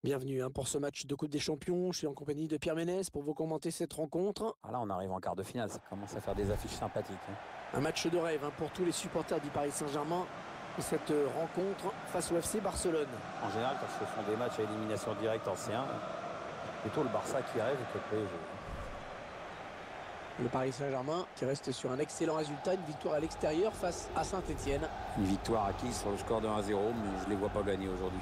Bienvenue pour ce match de Coupe des Champions. Je suis en compagnie de Pierre Ménès pour vous commenter cette rencontre. Ah là, on arrive en quart de finale, ça commence à faire des affiches sympathiques, hein. Un match de rêve pour tous les supporters du Paris Saint-Germain. Cette rencontre face au FC Barcelone. En général, quand ce sont des matchs à élimination directe en C1, plutôt le Barça qui rêve que le PSG. Le Paris Saint-Germain qui reste sur un excellent résultat, une victoire à l'extérieur face à Saint-Etienne. Une victoire acquise sur le score de 1-0, mais je ne les vois pas gagner aujourd'hui.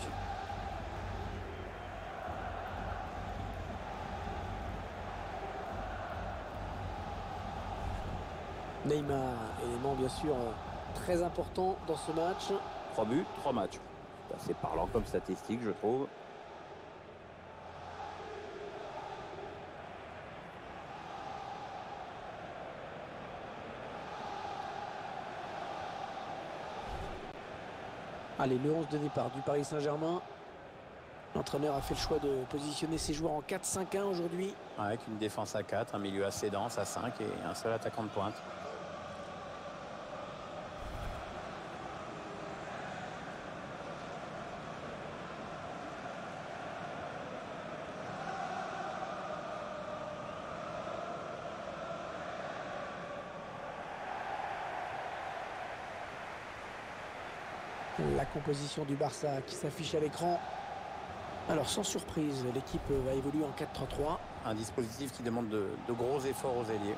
Neymar, élément bien sûr très important dans ce match. 3 buts, 3 matchs. C'est assez parlant comme statistique, je trouve. Allez, le 11 de départ du Paris Saint-Germain. L'entraîneur a fait le choix de positionner ses joueurs en 4-5-1 aujourd'hui. Avec une défense à 4, un milieu assez dense à 5 et un seul attaquant de pointe. La composition du Barça qui s'affiche à l'écran. Alors sans surprise, l'équipe va évoluer en 4-3-3. Un dispositif qui demande de gros efforts aux ailiers.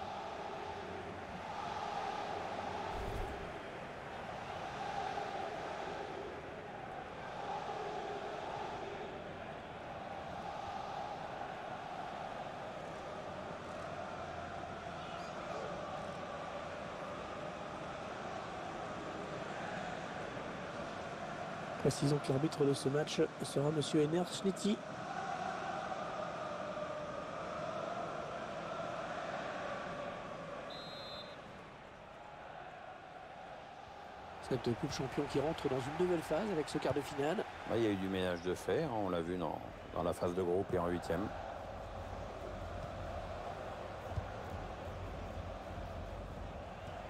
Précisons que l'arbitre de ce match sera Monsieur Ener Schnetti. Cette Coupe Champion qui rentre dans une nouvelle phase avec ce quart de finale. Là, il y a eu du ménage de fait, on l'a vu dans la phase de groupe et en 8e.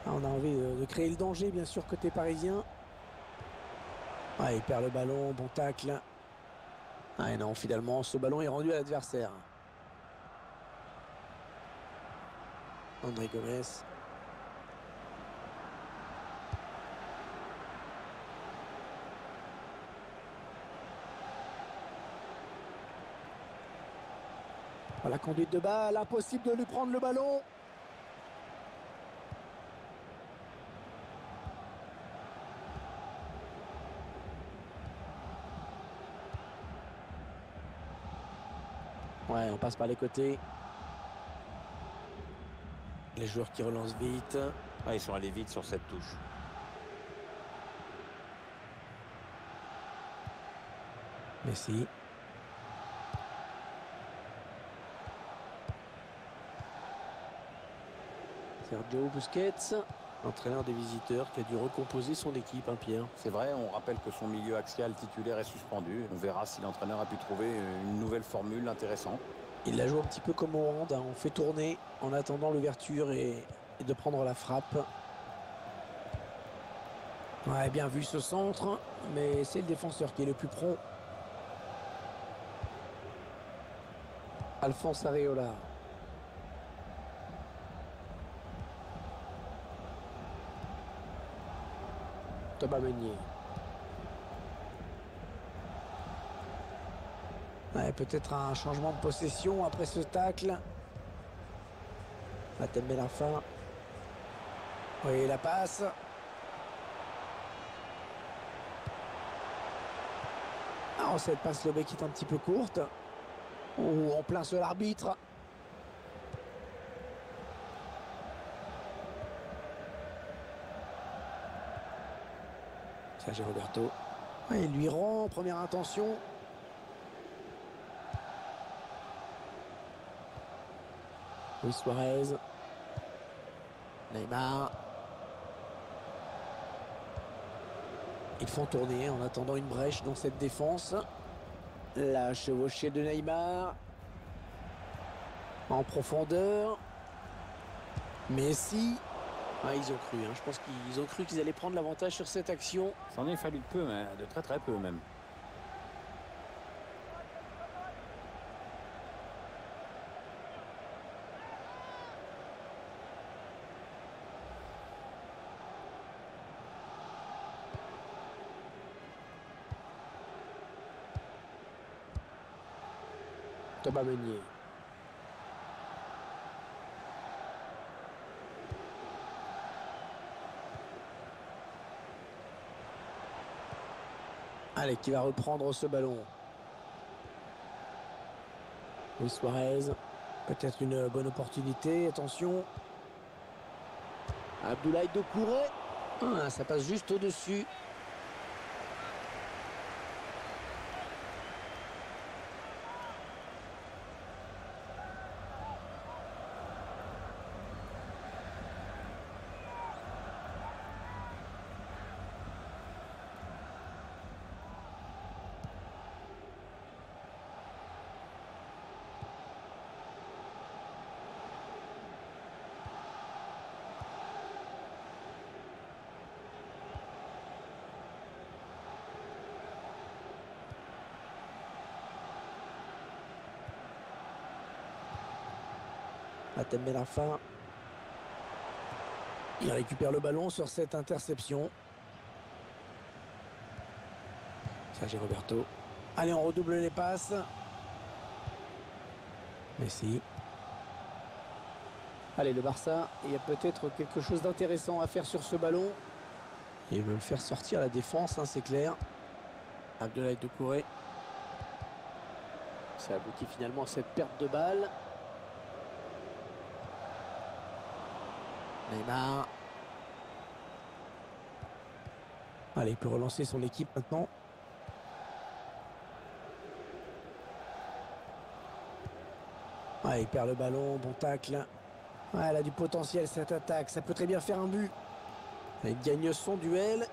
On a envie de créer le danger, bien sûr, côté parisien. Ah, il perd le ballon, bon tacle. Ah et non, finalement, ce ballon est rendu à l'adversaire. André Gomes. La conduite de balle, impossible de lui prendre le ballon. Ouais, on passe par les côtés. Les joueurs qui relancent vite. Ah, ils sont allés vite sur cette touche. Messi. Sergio Busquets, entraîneur des visiteurs qui a dû recomposer son équipe, Pierre. C'est vrai, on rappelle que son milieu axial titulaire est suspendu. On verra si l'entraîneur a pu trouver une nouvelle formule intéressante. Il la joue un petit peu comme au hand, on fait tourner en attendant l'ouverture et de prendre la frappe. Ouais, bien vu ce centre, mais c'est le défenseur qui est le plus prompt. Alphonse Areola. Thomas Meunier. Ouais, peut-être un changement de possession après ce tacle. Matem la fin. Oui, la passe. Ah, cette passe lobée qui est un petit peu courte. Oh, en plein sur l'arbitre. Sergio Roberto. Ouais, il lui rend, première intention. Luis Suarez. Neymar. Ils font tourner en attendant une brèche dans cette défense. La chevauchée de Neymar. En profondeur. Messi. Ah, ils ont cru, je pense qu'ils ont cru qu'ils allaient prendre l'avantage sur cette action. Ça en est fallu de peu, mais de très très peu même. Thomas Meunier. Allez, qui va reprendre ce ballon. Luis Suarez. Peut-être une bonne opportunité. Attention. Abdoulaye Doucouré. Ah, ça passe juste au-dessus. Hatem Ben Arfa. Il récupère le ballon sur cette interception. Sergi Roberto. Allez, on redouble les passes. Messi. Allez, le Barça, il y a peut-être quelque chose d'intéressant à faire sur ce ballon. Ils veulent faire sortir la défense, hein, c'est clair. Abdoulaye Doucouré. Ça aboutit finalement à cette perte de balle. Neymar. Allez, il peut relancer son équipe maintenant. Ah, il perd le ballon, bon tacle. Ah, elle a du potentiel cette attaque, ça peut très bien faire un but. Il gagne son duel.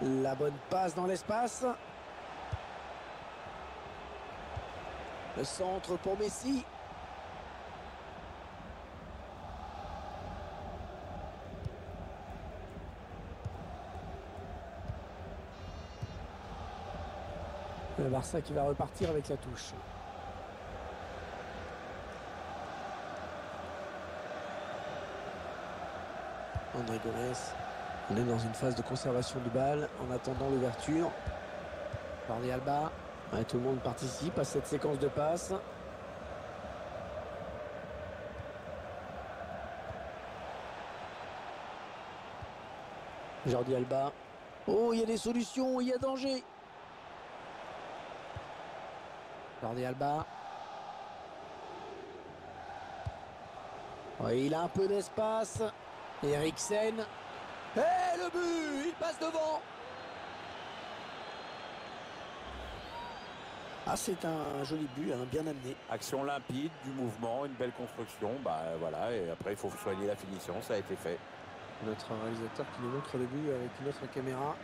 La bonne passe dans l'espace. Le centre pour Messi. Le Barça qui va repartir avec la touche. André Gomes. On est dans une phase de conservation du balle en attendant l'ouverture. Jordi Alba. Ouais, tout le monde participe à cette séquence de passes. Jordi Alba. Oh, il y a des solutions, il y a danger. Jordi Alba. Ouais, il a un peu d'espace. Eriksen. Et le but, il passe devant. Ah, c'est un joli but, hein, bien amené. Action limpide, du mouvement, une belle construction. Bah voilà, et après il faut soigner la finition, ça a été fait. Notre réalisateur qui nous montre le but avec une autre caméra.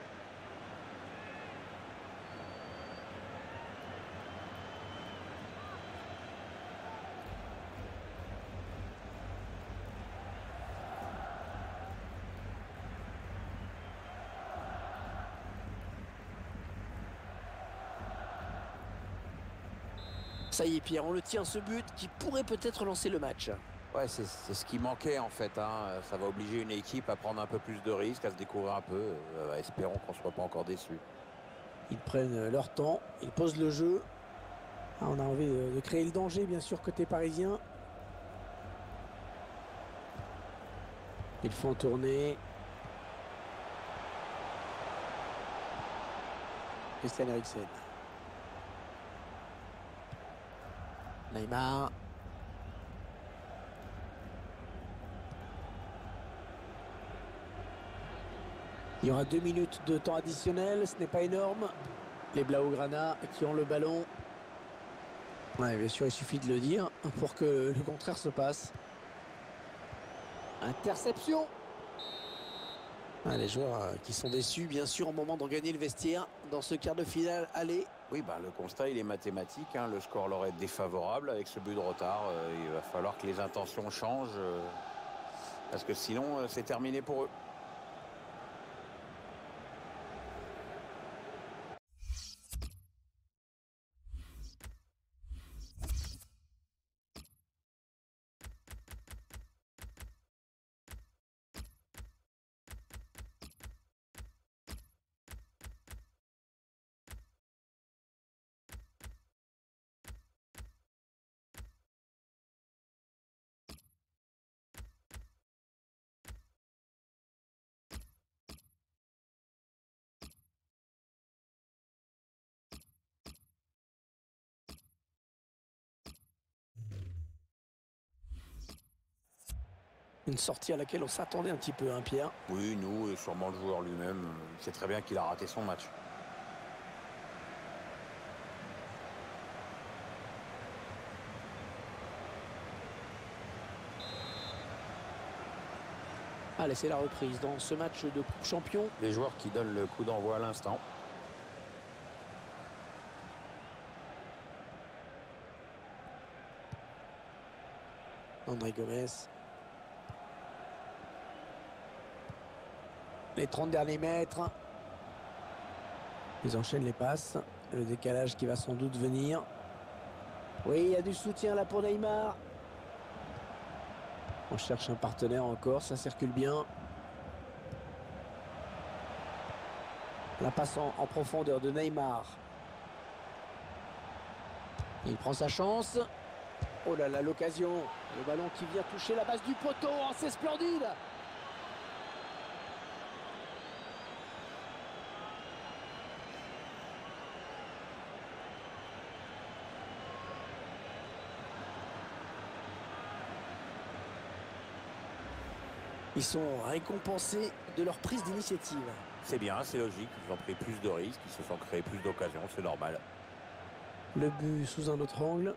Ça y est, Pierre, on le tient, ce but qui pourrait peut-être lancer le match. Ouais, c'est ce qui manquait en fait, hein. Ça va obliger une équipe à prendre un peu plus de risques, à se découvrir un peu. Espérons qu'on ne soit pas encore déçus. Ils prennent leur temps, ils posent le jeu. Ah, on a envie de créer le danger, bien sûr, côté parisien. Ils font tourner. Christian Eriksen. Neymar. Il y aura 2 minutes de temps additionnel, ce n'est pas énorme. Les Blaugrana qui ont le ballon. Ouais, bien sûr, il suffit de le dire pour que le contraire se passe. Interception. Ah, les joueurs qui sont déçus, bien sûr, au moment de gagner le vestiaire dans ce quart de finale. Allez. Oui, bah, le constat, il est mathématique, hein. Le score leur est défavorable avec ce but de retard. Il va falloir que les intentions changent parce que sinon, c'est terminé pour eux. Une sortie à laquelle on s'attendait un petit peu, hein, Pierre. Oui, nous et sûrement le joueur lui-même. Il sait très bien qu'il a raté son match. Allez, c'est la reprise dans ce match de Coupe Champion. Les joueurs qui donnent le coup d'envoi à l'instant. André Gomes. Les 30 derniers mètres. Ils enchaînent les passes. Le décalage qui va sans doute venir. Oui, il y a du soutien là pour Neymar. On cherche un partenaire encore, ça circule bien. La passe en profondeur de Neymar. Il prend sa chance. Oh là là, l'occasion. Le ballon qui vient toucher la base du poteau. Oh, c'est splendide. Ils sont récompensés de leur prise d'initiative. C'est bien, c'est logique. Ils ont pris plus de risques, ils se sont créés plus d'occasions, c'est normal. Le but sous un autre angle.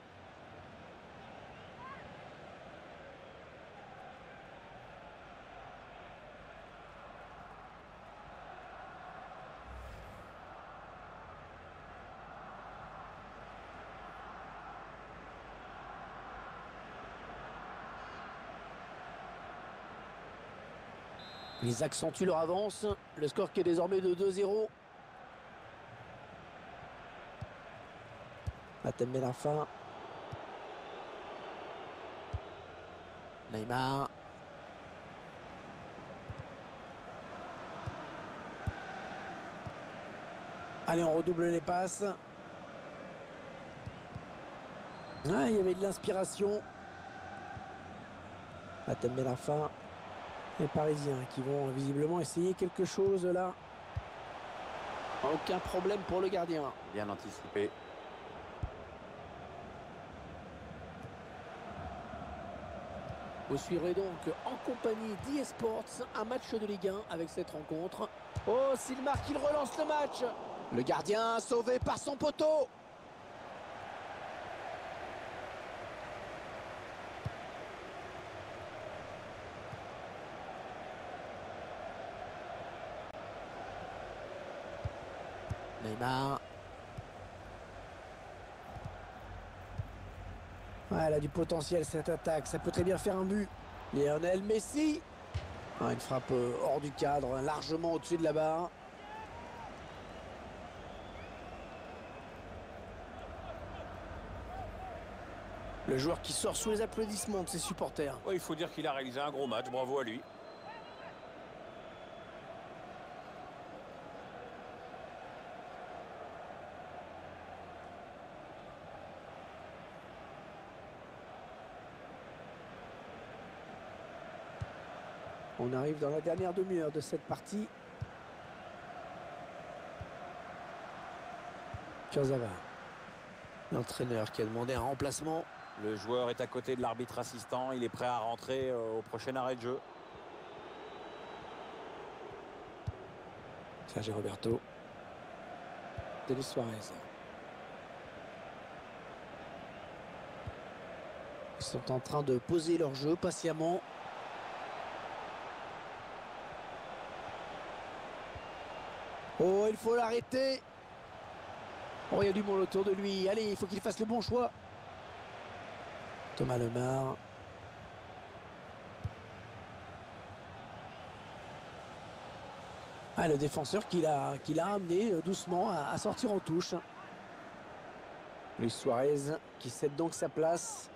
Ils accentuent leur avance. Le score qui est désormais de 2-0. Matem la fin. Neymar. Allez, on redouble les passes. Ah, il y avait de l'inspiration. Matem la fin. Les Parisiens qui vont visiblement essayer quelque chose là. Aucun problème pour le gardien. Bien anticipé. Vous suivrez donc en compagnie d'eSports un match de Ligue 1 avec cette rencontre. Oh, s'il marque, il relance le match. Le gardien sauvé par son poteau. Neymar. Ah, elle a du potentiel cette attaque, ça peut très bien faire un but. Lionel Messi. Ah, une frappe hors du cadre, largement au-dessus de la barre. Le joueur qui sort sous les applaudissements de ses supporters. Ouais, il faut dire qu'il a réalisé un gros match, bravo à lui. On arrive dans la dernière demi-heure de cette partie. Kurzawa, l'entraîneur qui a demandé un remplacement. Le joueur est à côté de l'arbitre assistant, il est prêt à rentrer au prochain arrêt de jeu. Sergi Roberto. Denis Suarez. Ils sont en train de poser leur jeu patiemment. Oh, il faut l'arrêter. Oh, il y a du monde autour de lui. Allez, il faut qu'il fasse le bon choix. Thomas Lemar. Ah, le défenseur qui l'a amené doucement à sortir en touche. Luis Suarez qui cède donc sa place.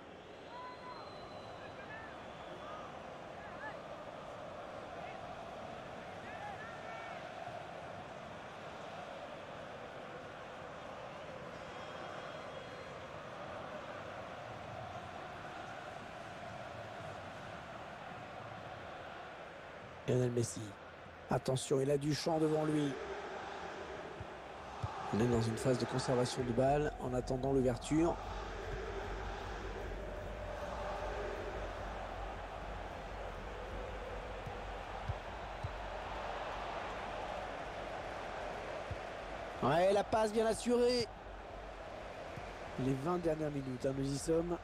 Lionel Messi. Attention, il a du champ devant lui. On est dans une phase de conservation de balle en attendant l'ouverture. Ouais, la passe bien assurée. Les 20 dernières minutes, hein, nous y sommes.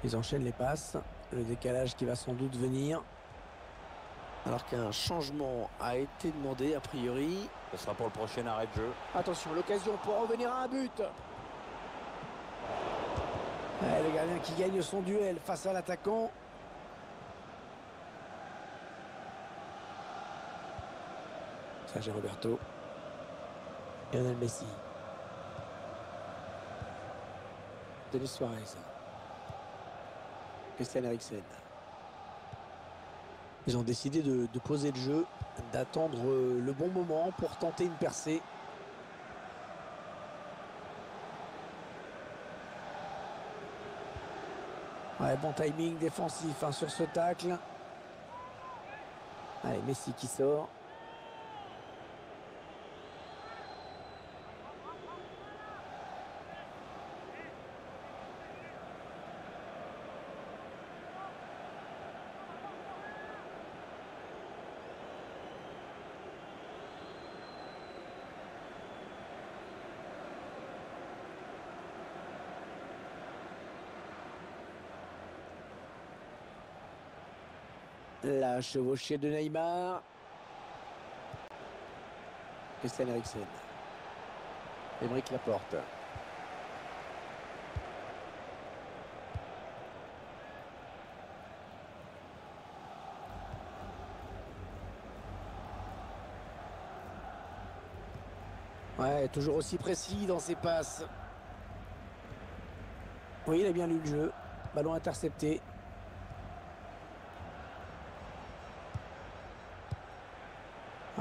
Ils enchaînent les passes. Le décalage qui va sans doute venir. Alors qu'un changement a été demandé a priori. Ce sera pour le prochain arrêt de jeu. Attention, l'occasion pour revenir à un but. Ouais, le gardien qui gagne son duel face à l'attaquant. Sergio Roberto. Lionel Messi. Denis Suarez. Christian Eriksen. Ils ont décidé de poser le jeu, d'attendre le bon moment pour tenter une percée. Ouais, bon timing défensif hein, sur ce tacle. Allez, Messi qui sort. La chevauchée de Neymar. Christian Eriksen. Aymeric Laporte. Ouais, toujours aussi précis dans ses passes. Oui, il a bien lu le jeu. Ballon intercepté.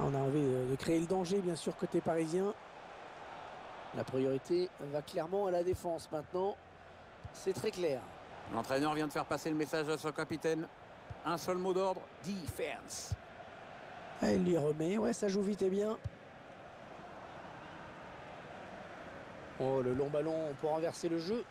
On a envie de créer le danger, bien sûr, côté parisien. La priorité va clairement à la défense maintenant. C'est très clair. L'entraîneur vient de faire passer le message à son capitaine. Un seul mot d'ordre, defense. Ah, il lui remet, ouais, ça joue vite et bien. Oh, le long ballon pour renverser le jeu.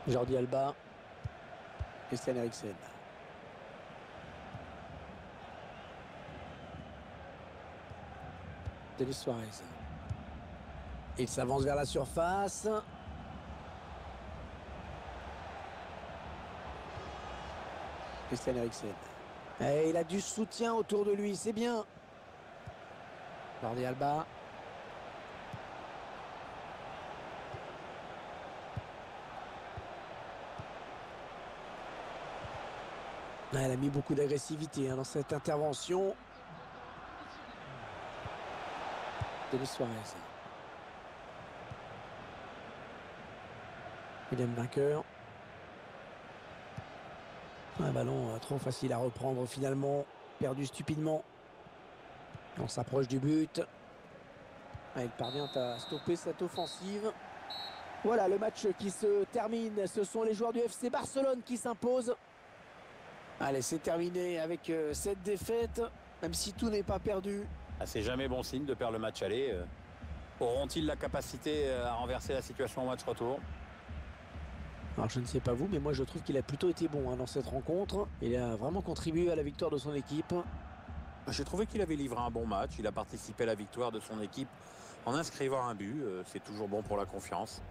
Jordi Alba. Christian Eriksen. Denis Suarez. Il s'avance vers la surface. Christian Eriksen. Et il a du soutien autour de lui, c'est bien. Jordi Alba. Elle a mis beaucoup d'agressivité dans cette intervention. Denis Suarez. William Vainqueur. Un ballon trop facile à reprendre finalement. Perdu stupidement. On s'approche du but. Il parvient à stopper cette offensive. Voilà le match qui se termine. Ce sont les joueurs du FC Barcelone qui s'imposent. Allez, c'est terminé avec cette défaite, même si tout n'est pas perdu. Ah, c'est jamais bon signe de perdre le match aller. Auront-ils la capacité à renverser la situation au match retour? Alors je ne sais pas vous, mais moi je trouve qu'il a plutôt été bon dans cette rencontre. Il a vraiment contribué à la victoire de son équipe. J'ai trouvé qu'il avait livré un bon match. Il a participé à la victoire de son équipe en inscrivant un but. C'est toujours bon pour la confiance.